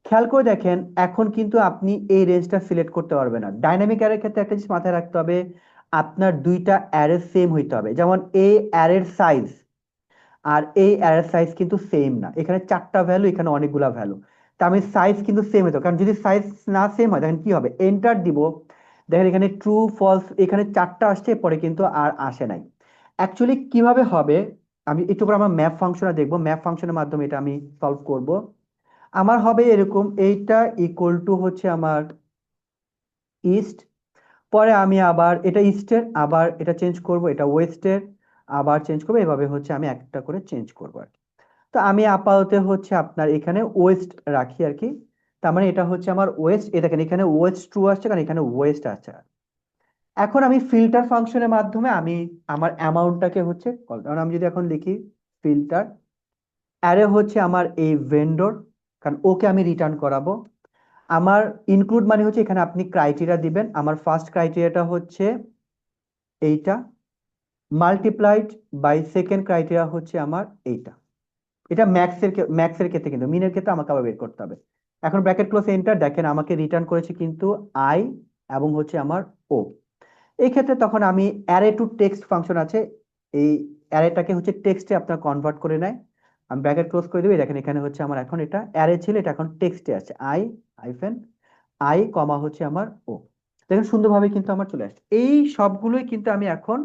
খেয়াল করে দেখেন এখন কিন্তু আপনি এই রেঞ্জটা সিলেক্ট করতে পারবেন না। ডাইনামিক অ্যারের ক্ষেত্রে একটা জিনিস মাথায় রাখতে হবে, আপনার দুইটা অ্যারে সেম হইতে হবে। যেমন এই অ্যারের সাইজ আর এই অ্যারে সাইজ কিন্তু সেম না, এখানে 4টা ভ্যালু, এখানে অনেকগুলা ভ্যালু, তা আমি সাইজ কিন্তু সেম হতো, কারণ যদি সাইজ না সেম হয় দেখেন কি হবে, এন্টার দিব, দেখেন এখানে ট্রু ফলস এখানে 4টা আসছে, পরে কিন্তু আর আসে নাই। অ্যাকচুয়ালি কিভাবে হবে, আমি একটু পর আমার ম্যাপ ফাংশনে দেখবো, ম্যাপ ফাংশনের মাধ্যমে এটা আমি সলভ করব। আমার হবে এরকম, এইটা ইকুয়াল টু হচ্ছে আমার ইস্ট, পরে আমি আবার এটা ইস্টের, আবার এটা চেঞ্জ করব, এটা ওয়েস্টের, আবার চেঞ্জ করবো, এভাবে হচ্ছে আমি একটা করে চেঞ্জ করবো আর কি। তো আমি আপাতত হচ্ছে আপনার এখানে ওয়েস্ট রাখি আর কি। তার মানে এটা হচ্ছে আমার ওয়েস্ট, এ দেখেন এখানে ওয়েস্ট ট্রু আসছে কারণ এখানে ওয়েস্ট আছে। এখন আমি ফিল্টার ফাংশনের মাধ্যমে আমি আমার অ্যামাউন্টটাকে হচ্ছে কারণ আমি যদি এখন লিখি ফিল্টার অ্যারে হচ্ছে আমার এই ভেন্ডর, কারণ ওকে আমি রিটার্ন করাবো। আমার ইনক্লুড মানে হচ্ছে এখানে আপনি ক্রাইটেরিয়া দিবেন। আমার ফার্স্ট ক্রাইটেরিয়াটা হচ্ছে এইটা, মাল্টিপ্লাইড বাই সেকেন্ড ক্রাইটেরিয়া হচ্ছে আমার এইটা। এটা ম্যাক্সের ক্ষেত্রে, কিন্তু মিনের ক্ষেত্রে আমাকে আবার বের করতে হবে। এখন ব্র্যাকেট ক্লোজ এন্টার, দেখেন আমাকে রিটার্ন করেছে কিন্তু আই এবং হচ্ছে আমার ও। এই ক্ষেত্রে তখন আমি অ্যারে টু টেক্সট ফাংশন আছে, এই অ্যারেটাকে হচ্ছে টেক্সটে আপনার কনভার্ট করে নেয়। আমি ব্র্যাকেট ক্লোজ করে দেবো, দেখেন এখানে হচ্ছে আমার এখন এটা অ্যারে ছিল, এটা এখন টেক্সটে আছে, আই কমা হচ্ছে আমার ও। দেখেন সুন্দরভাবে কিন্তু আমার চলে আসছে। এই সবগুলোই কিন্তু আমি এখন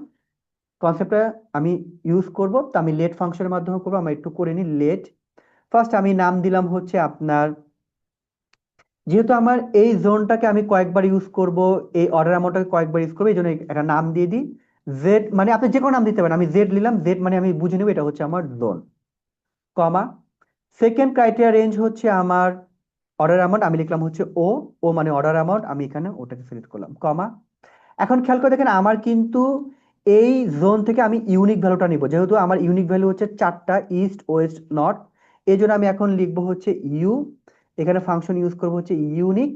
কনসেপ্টটা আমি ইউজ করব। তো আমি লেট ফাংশনের মাধ্যমে করবো, আমরা একটু করে নিই লেট। ফার্স্ট আমি নাম দিলাম হচ্ছে আপনার, যেহেতু আমার এই জোনটাকে আমি কয়েকবার ইউজ করব, এই অর্ডার অ্যামাউন্টটাকে কয়েকবার ইউজ করবো, এই জন্য একটা নাম দিয়ে দিই জেড, মানে আপনি যে কোনো নাম দিতে পারেন, আমি জেড নিলাম, জেড মানে আমি বুঝে নেব এটা হচ্ছে আমার জোন, কমা সেকেন্ড ক্রাইটেরিয়া রেঞ্জ হচ্ছে আমার অর্ডার অ্যামাউন্ট, আমি লিখলাম হচ্ছে ও, ও মানে অর্ডার অ্যামাউন্ট, আমি এখানে ওটাকে সিলেক্ট করলাম, কমা। এখন খেয়াল করে দেখেন আমার কিন্তু এই জোন থেকে আমি ইউনিক ভ্যালুটা নিব, যেহেতু আমার ইউনিক ভ্যালু হচ্ছে চারটা, ইস্ট ওয়েস্ট নর্থ। এই জন্য আমি এখন লিখবো হচ্ছে ইউ, এখানে ফাংশন ইউজ করবো হচ্ছে ইউনিক।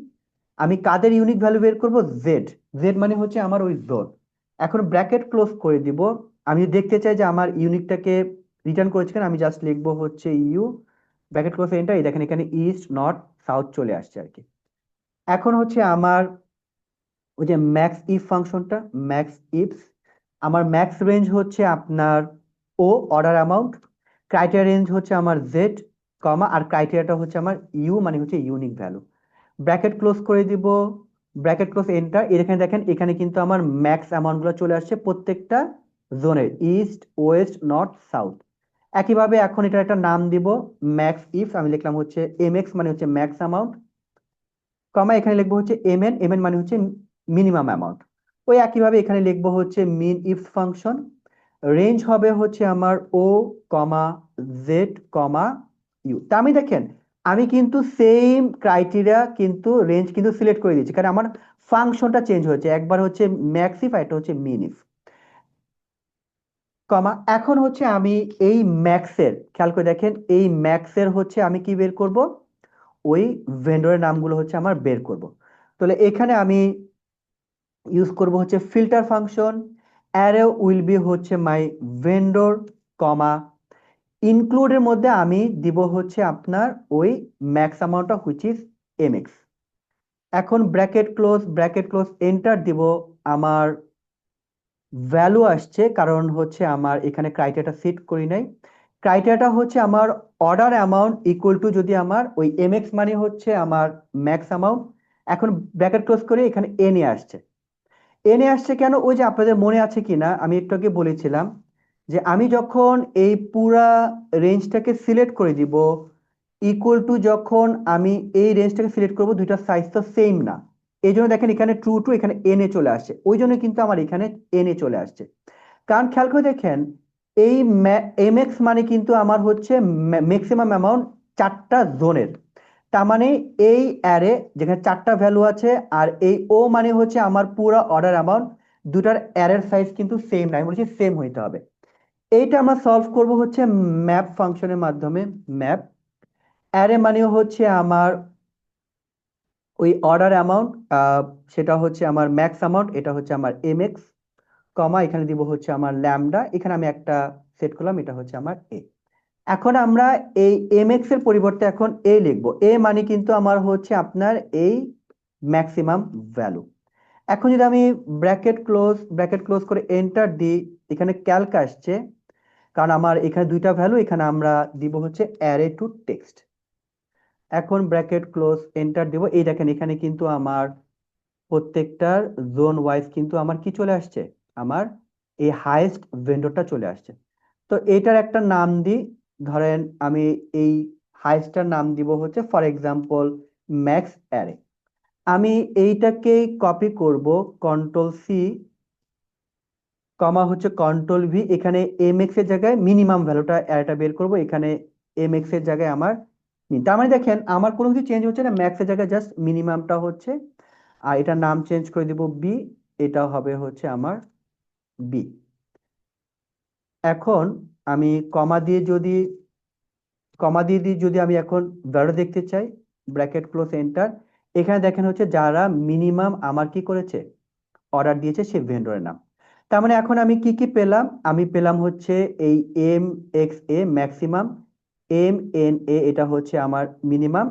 আমি কাদের ইউনিক ভ্যালু বের করব, জেড, জেড মানে হচ্ছে আমার ওই জোন। এখন ব্র্যাকেট ক্লোজ করে দিব। আমি দেখতে চাই যে আমার ইউনিকটাকে রিটার্ন করেছে কিনা, আমি জাস্ট লিখবো হচ্ছে ইউ, ব্র্যাকেট ক্লোজ এন্টার, এই দেখেন এখানে ইস্ট নর্থ সাউথ চলে আসছে আর কি। এখন হচ্ছে আমার ওই যে ম্যাক্স ইফ ফাংশনটা, ম্যাক্স ইফস, আমার ম্যাক্স রেঞ্জ হচ্ছে আপনার ও অর্ডার অ্যামাউন্ট, ক্রাইটেরিয়া রেঞ্জ হচ্ছে আমার জেড, কমা আর ক্রাইটেরিয়াটা হচ্ছে আমার ইউ মানে হচ্ছে ইউনিক ভ্যালু। ব্র্যাকেট ক্লোজ করে দিব, ব্র্যাকেট ক্লোজ এন্টার, এখানে দেখেন এখানে কিন্তু আমার ম্যাক্স অ্যামাউন্টগুলো চলে আসছে প্রত্যেকটা জোনের, ইস্ট ওয়েস্ট নর্থ সাউথ। একইভাবে এখন এটা একটা নাম দিব ম্যাক্স ইফ, আমি লিখলাম হচ্ছে এম এক্স মানে হচ্ছে ম্যাক্স অ্যামাউন্ট, কমা এখানে লিখবো হচ্ছে এমএন, এমএন মানে হচ্ছে মিনিমাম অ্যামাউন্ট। ওই একইভাবে এখানে লিখবো হচ্ছে মিন ইফ ফাংশন, রেঞ্জ হবে হচ্ছে আমার ও কমা জেড কমা ইউ। তা আমি দেখেন আমি কিন্তু সেম ক্রাইটেরিয়া কিন্তু রেঞ্জ কিন্তু সিলেক্ট করে দিয়েছি, কারণ আমার ফাংশনটা চেঞ্জ হয়েছে, একবার হচ্ছে ম্যাক্স ইফ আর এটা হচ্ছে মিন ইফ, কমা এখন হচ্ছে আমি এই ম্যাক্সের, খেয়াল করে দেখেন এই ম্যাক্সের হচ্ছে আমি কি বের করব, ওই ভেন্ডরের নামগুলো হচ্ছে আমার বের করব। তাহলে এখানে আমি ইউজ করব হচ্ছে filter function, array will be হচ্ছে মাই ভেন্ডর, কমা ইনক্লুডের মধ্যে আমি দিব হচ্ছে আপনার ওই max amount of which is MX. এখন ব্র্যাকেট ক্লোজ এন্টার দিব, আমার ভ্যালু আসছে কারণ হচ্ছে আমার এখানে ক্রাইটেরিয়াটা সেট করি নাই। ক্রাইটেরিয়াটা হচ্ছে আমার অর্ডার অ্যামাউন্ট ইকুয়াল টু, যদি আমার ওই এমএক্স মানে হচ্ছে আমার ম্যাক্স অ্যামাউন্ট। এখন ব্র্যাকেট ক্লোজ করে এখানে এনে আসছে, এনে আসছে কেন, ওই যে আপনাদের মনে আছে কিনা আমি একটু আগে বলেছিলাম যে আমি যখন এই পুরা রেঞ্জটাকে সিলেক্ট করে দিব, ইকুয়াল টু যখন আমি এই রেঞ্জটাকে সিলেক্ট করব, দুইটা সাইজ তো সেম না, এই জন্য দেখেন এখানে ট্রু টু এখানে এনে চলে আসছে, ওই জন্য কিন্তু আমার এখানে এনে চলে আসছে। কারণ খেয়াল করে দেখেন এই এমএক্স মানে কিন্তু আমার হচ্ছে ম্যাক্সিমাম অ্যামাউন্ট চারটা জোনের। তার মানে এই অ্যারে যেখানে চারটা ভ্যালু আছে, আর এই ও মানে হচ্ছে আমার পুরো অর্ডার অ্যামাউন্ট, দুটার অ্যারের সাইজ কিন্তু সেম নাই, বলছি সেম হইতে হবে। এইটা আমরা সলভ করব হচ্ছে ম্যাপ ফাংশনের মাধ্যমে। ম্যাপ অ্যারে মানে হচ্ছে আমার ওই অর্ডার অ্যামাউন্ট, সেটা হচ্ছে আমার ম্যাক্স অ্যামাউন্ট, এটা হচ্ছে আমার এমএক্স, কমা এখানে দিব হচ্ছে আমার ল্যামডা, এখানে আমি একটা সেট করলাম, এটা হচ্ছে আমার এ। এখন আমরা এই এমএক্স এর পরিবর্তে এখন এ লিখবো, এ মানে কিন্তু আমার হচ্ছে আপনার এই ম্যাক্সিমাম ভ্যালু। এখন যদি আমি ব্র্যাকেট ক্লোজ করে এন্টার দিই, এখানে ক্যালক আসছে কারণ আমার এখানে দুইটা ভ্যালু, এখানে আমরা দিব হচ্ছে অ্যারে টু টেক্সট। এখন ব্র্যাকেট ক্লোজ এন্টার দিব, এই দেখেন এখানে কিন্তু আমার প্রত্যেকটার জোন ওয়াইজ কিন্তু আমার কি চলে আসছে, আমার এই হাইয়েস্ট ভেন্ডরটা চলে আসছে। তো এটার একটা নাম দিই, ধরেন আমি এই হাইস্টটার নাম দিব হচ্ছে ফর এক্সাম্পল ম্যাক্স অ্যারে। আমি এইটাকে কপি করব, কন্ট্রোল সি কমা হচ্ছে কন্ট্রোল ভি, এখানে এম এক্স এর জায়গায় মিনিমাম ভ্যালুটা অ্যারেটা বের করব, এখানে এম এক্স এর জায়গায় আমার তার মানে দেখেন আমার কোনো কিছু চেঞ্জ হচ্ছে না, ম্যাক্স এর জায়গায় জাস্ট মিনিমামটা হচ্ছে, আর এটার নাম চেঞ্জ করে দিব বি, এটা হবে হচ্ছে আমার বি। এখন আমি কমা দিয়ে যদি আমি এখন ভ্যালু দেখতে চাই, ব্র্যাকেট ক্লোজ এন্টার, এখানে দেখেন হচ্ছে যারা মিনিমাম আমার কি করেছে, অর্ডার দিয়েছে সে ভেন্ডরের নাম। তার মানে এখন আমি কি কি পেলাম, আমি পেলাম হচ্ছে এই M X A maximum, M N A এটা হচ্ছে আমার মিনিমাম।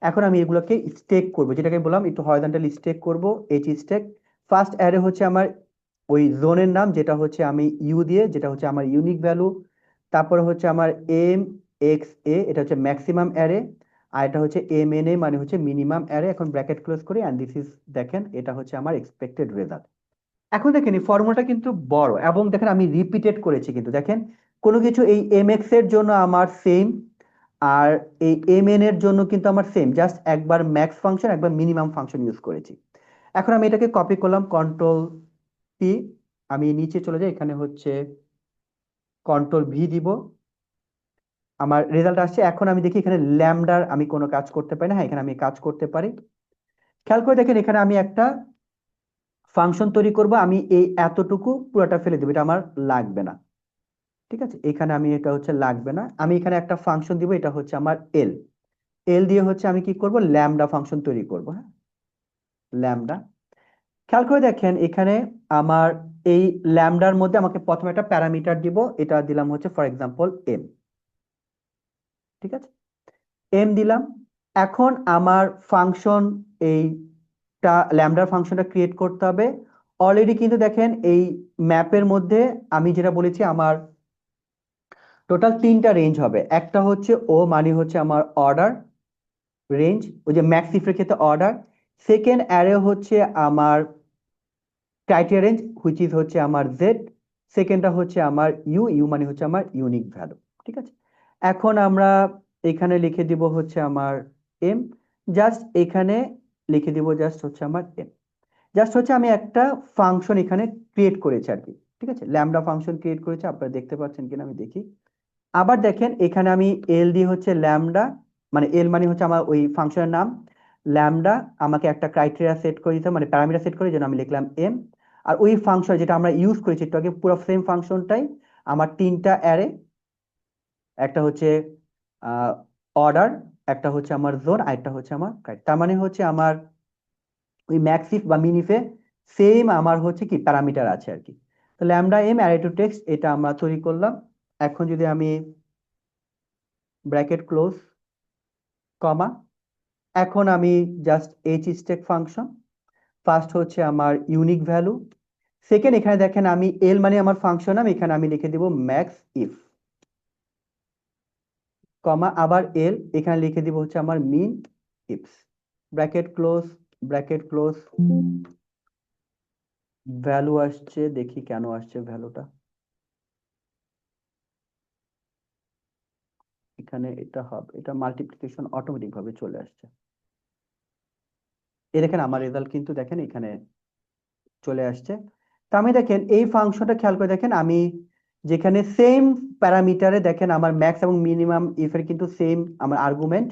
এখন আমি এগুলোকে স্টেক করব, যেটাকে বললাম একটু হরিজন্টালি স্টেক করব, এইচ স্টেক। ফার্স্ট অ্যারে হচ্ছে আমার ওই জোনের নাম, যেটা হচ্ছে আমি ইউ দিয়ে, যেটা হচ্ছে আমার ইউনিক ভ্যালু। তারপরে হচ্ছে আমার এম এক্স এ এটা হচ্ছে ম্যাক্সিমাম অ্যারে, আর এটা হচ্ছে এম এন এ মানে হচ্ছে মিনিমাম অ্যারে। এখন ব্র্যাকেট ক্লোজ করি অ্যান্ড দিস ইজ, দেখেন এটা হচ্ছে আমার এক্সপেক্টেড রেজাল্ট। এখন দেখেন এই ফর্মুলাটা কিন্তু বড়, এবং দেখেন আমি রিপিটেড করেছি, কিন্তু দেখেন কোনো কিছু এই এম এক্স এর জন্য আমার সেম, আর এই এম এন এর জন্য কিন্তু আমার সেম, জাস্ট একবার ম্যাক্স ফাংশন একবার মিনিমাম ফাংশন ইউজ করেছি। এখন আমি এটাকে কপি করলাম, কন্ট্রোল পি, আমি নিচে চলে যাই, এখানে হচ্ছে কন্ট্রোল ভি দিব, আমার রেজাল্ট আসছে। এখন আমি দেখি এখানে ল্যামডার আমি কোনো কাজ করতে পারি না, হ্যাঁ এখানে আমি কাজ করতে পারি। খেয়াল করে দেখেন এখানে আমি একটা ফাংশন তৈরি করব, আমি এই এতটুকু পুরোটা ফেলে দেবো, এটা আমার লাগবে না। ঠিক আছে, এখানে আমি এটা হচ্ছে লাগবে না, আমি এখানে একটা ফাংশন দিব, এটা হচ্ছে আমার এল। এল দিয়ে হচ্ছে আমি কি করব, ল্যামডা ফাংশন তৈরি করব, হ্যাঁ ল্যামডা। খেয়াল করে দেখেন এখানে আমার এই ল্যামডার মধ্যে আমাকে প্রথমে একটা প্যারামিটার দিব, এটা দিলাম হচ্ছে ফর এক্সাম্পল এম। ঠিক আছে, এম দিলাম। এখন আমার ফাংশন এইটা ল্যামডার ফাংশনটা ক্রিয়েট করতে হবে। অলরেডি কিন্তু দেখেন এই ম্যাপের মধ্যে আমি যেটা বলেছি আমার টোটাল তিনটা রেঞ্জ হবে, একটা হচ্ছে ও মানে হচ্ছে আমার অর্ডার রেঞ্জ, ওই যে ম্যাক্স ইফের ক্ষেত্রে অর্ডার। সেকেন্ড অ্যারে হচ্ছে আমার ক্রাইটেরিয়া রেঞ্জ হুইচ ইজ হচ্ছে আমার জেড। সেকেন্ডটা হচ্ছে আমার ইউ, ইউ মানে হচ্ছে আমার ইউনিক ভ্যালু। ঠিক আছে, এখন আমরা এখানে লিখে দিব হচ্ছে আমার এম, জাস্ট এখানে লিখে দিব জাস্ট হচ্ছে আমার এম। জাস্ট হচ্ছে আমি একটা ফাংশন এখানে ক্রিয়েট করেছি আর কি। ঠিক আছে, ল্যামডা ফাংশন ক্রিয়েট করেছি, আপনারা দেখতে পাচ্ছেন কিনা আমি দেখি। আবার দেখেন এখানে আমি এল দিয়ে হচ্ছে ল্যামডা, মানে এল মানে হচ্ছে আমার ওই ফাংশনের নাম, ল্যামডা আমাকে একটা ক্রাইটেরিয়া সেট করে দিতে হবে, মানে প্যারামিটার সেট করে, যেন আমি লিখলাম এম। আর ওই ফাংশন যেটা আমরা ইউজ করেছি একটু আগে, পুরো সেম ফাংশনটাই আমার তিনটা অ্যারে, একটা হচ্ছে অর্ডার, একটা হচ্ছে আমার জোন, আর একটা হচ্ছে আমার তার মানে হচ্ছে আমার ওই ম্যাক্সিফ বা মিনিফে সেম আমার হচ্ছে কি প্যারামিটার আছে আর কি। তো lambda M array to text এটা আমরা তৈরি করলাম। এখন যদি আমি ব্র্যাকেট ক্লোজ কমা, এখন আমি just H stack function, first হচ্ছে আমার ইউনিক ভ্যালু, সেকেন্ড এখানে দেখেন আমি এল মানে আমার ফাংশন নাম, এখানে আমি লিখে দিব ম্যাক্স ইফ কমা, আবার এল এখানে লিখে দিব হচ্ছে আমার min ifs, bracket close, bracket close. Value আসছে, দেখি কেন আসছে ভ্যালুটা, এখানে এটা হবে, এটা মাল্টিপ্লিকেশন অটোমেটিক ভাবে চলে আসছে। এই দেখেন আমার রেজাল্ট কিন্তু দেখেন এখানে চলে আসছে। তা আমি দেখেন এই ফাংশনটা খেয়াল করে দেখেন, আমি যেখানে সেম প্যারামিটারে দেখেন আমার ম্যাক্স এবং মিনিমাম ইফ এর কিন্তু সেম আমার আর্গুমেন্ট,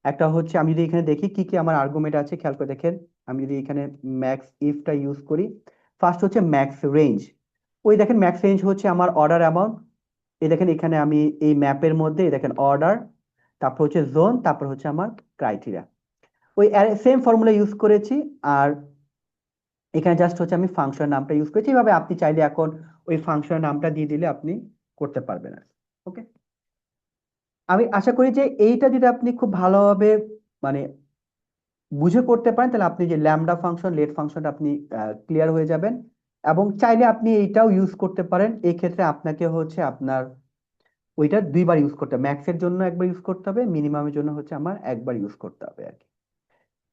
একটা হচ্ছে আমি যদি এখানে দেখি কি কি আমার আর্গুমেন্ট আছে, খেয়াল করে দেখেন আমি যদি এখানে ম্যাক্স ইফটা ইউজ করি, ফার্স্ট হচ্ছে ম্যাক্স রেঞ্জ, ওই দেখেন ম্যাক্স রেঞ্জ হচ্ছে আমার অর্ডার অ্যামাউন্ট, এই দেখেন এখানে আমি এই ম্যাপের মধ্যে এই দেখেন অর্ডার, তারপর হচ্ছে জোন, তারপর হচ্ছে আমার ক্রাইটেরিয়া, ওই সেম ফর্মুলা ইউজ করেছি। আর এখানে জাস্ট হচ্ছে আমি ফাংশন নামটা ইউজ করেছি, এইভাবে আপনি চাইলে এখন ওই ফাংশনের নামটা দিয়ে দিলে আপনি করতে পারবেন আর ওকে। আমি আশা করি যে এইটা যদি আপনি খুব ভালোভাবে মানে বুঝে করতে পারেন, তাহলে আপনি যে ল্যামডা ফাংশন লেট ফাংশনটা আপনি ক্লিয়ার হয়ে যাবেন, এবং চাইলে আপনি এইটাও ইউজ করতে পারেন। এই ক্ষেত্রে আপনাকে হচ্ছে আপনার ওইটা দুইবার ইউজ করতে হবে, ম্যাক্সের জন্য একবার ইউজ করতে হবে, মিনিমামের জন্য হচ্ছে আমার একবার ইউজ করতে হবে আর কি।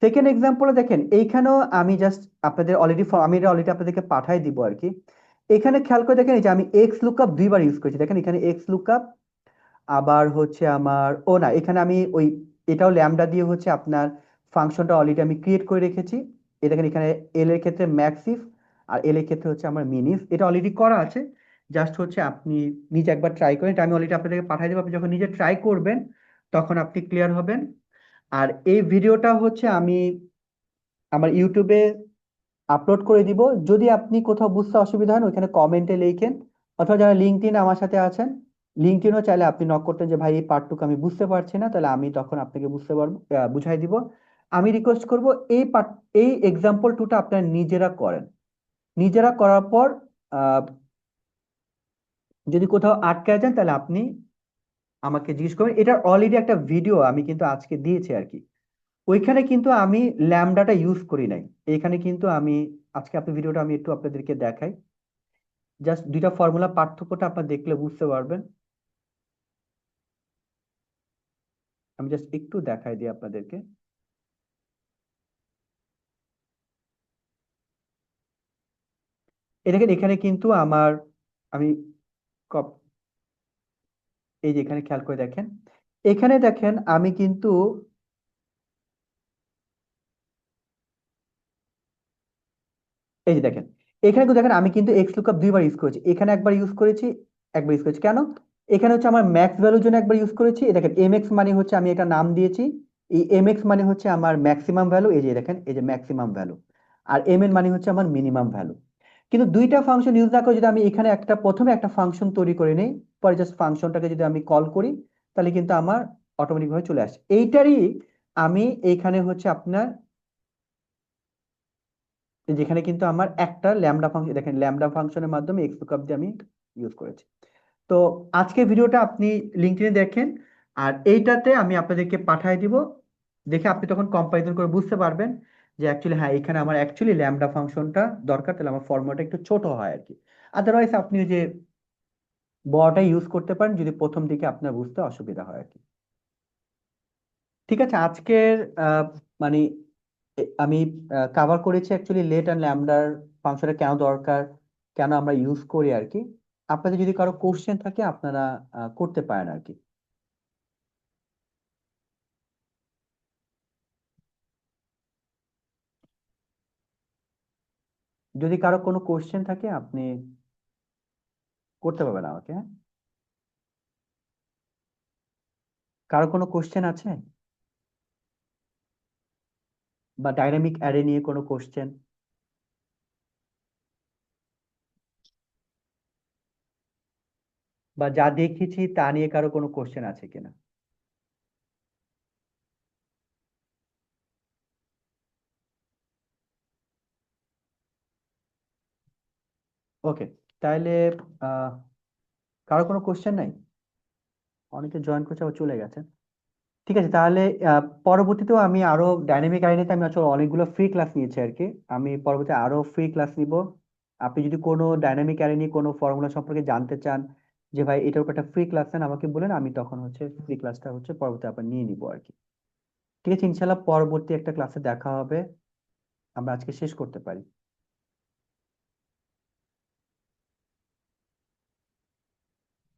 সেকেন্ড এক্সাম্পলে দেখেন এইখানেও আমি জাস্ট আপনাদের অলরেডি আমি এটা অলরেডি আপনাদেরকে পাঠাই দিব আর কি। এখানে খেয়াল করে দেখেন এই যে আমি এক্স লুকআপ দুইবার ইউজ করেছি, দেখেন এখানে এক্স লুকআপ আবার হচ্ছে আমার না, এখানে আমি ওই এটাও ল্যামডা দিয়ে হচ্ছে আপনার ফাংশনটা অলরেডি আমি ক্রিয়েট করে রেখেছি। এটা দেখেন, এখানে এল এর ক্ষেত্রে ম্যাক্স ইফ আর এল এর ক্ষেত্রে হচ্ছে আমার মিন ইফ, এটা অলরেডি করা আছে। জাস্ট হচ্ছে আপনি নিজে একবার ট্রাই করেন, এটা আমি অলরেডি আপনাদেরকে পাঠিয়ে দেবো। আপনি যখন নিজে ট্রাই করবেন তখন আপনি ক্লিয়ার হবেন। আর এই ভিডিওটা হচ্ছে আমি আমার ইউটিউবে আপলোড করে দিব। যদি আপনি কোথাও বুঝতে অসুবিধা হয় ওইখানে কমেন্টে লিখেন, অথবা যারা লিঙ্কডইন আমার সাথে আছেন, লিঙ্কডইনও চাইলে আপনি নক করতেন যে ভাই এই পার্টটুকু আমি বুঝতে পারছি না, তাহলে আমি তখন আপনাকে বুঝতে পারবো, বুঝাই দিব। আমি রিকোয়েস্ট করব এই পার্ট, এই এক্সাম্পল টুটা আপনারা নিজেরা করেন। নিজেরা করার পর আহ, যদি কোথাও আটকে যান তাহলে আপনি আমাকে জিজ্ঞেস করবেন। এটার অলরেডি একটা ভিডিও আমি কিন্তু আজকে দিয়েছি আর কি, ওইখানে কিন্তু আমি ল্যামডাটা ইউজ করি নাই। এখানে কিন্তু আমি আজকে আপনি ভিডিওটা আমি একটু আপনাদেরকে দেখাই, জাস্ট দুইটা ফর্মুলা পার্থক্যটা আপনার দেখলে বুঝতে পারবেন। আমি জাস্ট একটু দেখাই দিই আপনাদেরকে। এই দেখেন, এখানে কিন্তু আমার আমি কপ- এই যে এখানে খেয়াল করে দেখেন, এখানে দেখেন আমি কিন্তু এই যে দেখেন, এখানে কিন্তু দেখেন আমি কিন্তু এক্স লুকআপ দুইবার ইউজ করেছি, এখানে একবার ইউজ করেছি, একবার ইউজ করেছি। কেন? এখানে হচ্ছে আমার ম্যাক্স ভ্যালুর জন্য একবার ইউজ করেছি, এই দেখেন এম এক্স মানে হচ্ছে আমি এটা নাম দিয়েছি, এই এম এক্স মানে হচ্ছে আমার ম্যাক্সিমাম ভ্যালু, এই যে দেখেন এই যে ম্যাক্সিমাম ভ্যালু, আর এম এন মানে হচ্ছে আমার মিনিমাম ভ্যালু। কিন্তু দুইটা ফাংশন ইউজ না করে যদি আমি এখানে একটা প্রথমে একটা ফাংশন তৈরি করে নিই, পরে জাস্ট ফাংশনটাকে যদি আমি কল করি, তাহলে কিন্তু আমার অটোমেটিক ভাবে চলে আসে। এইটারই আমি এইখানে হচ্ছে আপনার যেখানে কিন্তু আমার একটা ল্যামডা ফাংশন, দেখেন ল্যামডা ফাংশনের মাধ্যমে এক্স লুকআপ দিয়ে আমি ইউজ করেছি। তো আজকের ভিডিওটা আপনি লিঙ্কডইনে দেখেন, আর এইটাতে আমি আপনাদেরকে পাঠিয়ে দিব। দেখে আপনি তখন কম্পারিজন করে বুঝতে পারবেন যে অ্যাকচুয়ালি হ্যাঁ এখানে আমার অ্যাকচুয়ালি ল্যামডা ফাংশনটা দরকার, তাহলে আমার ফর্মুলাটা একটু ছোট হয় আর কি। আদারওয়াইজ আপনি ওই যে বড়টা ইউজ করতে পারেন যদি প্রথম দিকে আপনার বুঝতে অসুবিধা হয় আর কি। ঠিক আছে, আজকের মানে আমি কাভার করেছি অ্যাকচুয়ালি লেট অ্যান্ড ল্যামডার ফাংশনটা কেন দরকার, কেন আমরা ইউজ করি আর কি। আপনাদের যদি কারো কোশ্চেন থাকে আপনারা করতে পারেন আর কি। যদি কারো কোনো কোশ্চেন থাকে আপনি করতে পারবেন আমাকে, হ্যাঁ। কারো কোনো কোশ্চেন আছে, বা ডাইনামিক অ্যারে নিয়ে কোনো কোশ্চেন, বা যা দেখেছি তা নিয়ে কারো কোনো কোশ্চেন আছে কিনা? ওকে, তাহলে আহ কারো কোনো কোশ্চেন নাই? অনেকে জয়েন করছে আবার চলে গেছে। ঠিক আছে, তাহলে পরবর্তীতেও আমি আরো ডাইনামিক আইনেতে আমি আসলে অনেকগুলো ফ্রি ক্লাস নিয়েছি আর কি। আমি পরবর্তী আরো ফ্রি ক্লাস নিব। আপনি যদি কোনো ডাইনামিক অ্যারে নিয়ে কোনো ফর্মুলা সম্পর্কে জানতে চান, যে ভাই এটার উপর একটা ফ্রি ক্লাস নেন, আমাকে বলেন, আমি তখন হচ্ছে ফ্রি ক্লাসটা হচ্ছে পরবর্তী আপনার নিয়ে নিবো আর কি। ঠিক আছে, ইনশাল্লাহ পরবর্তী একটা ক্লাসে দেখা হবে। আমরা আজকে শেষ করতে পারি।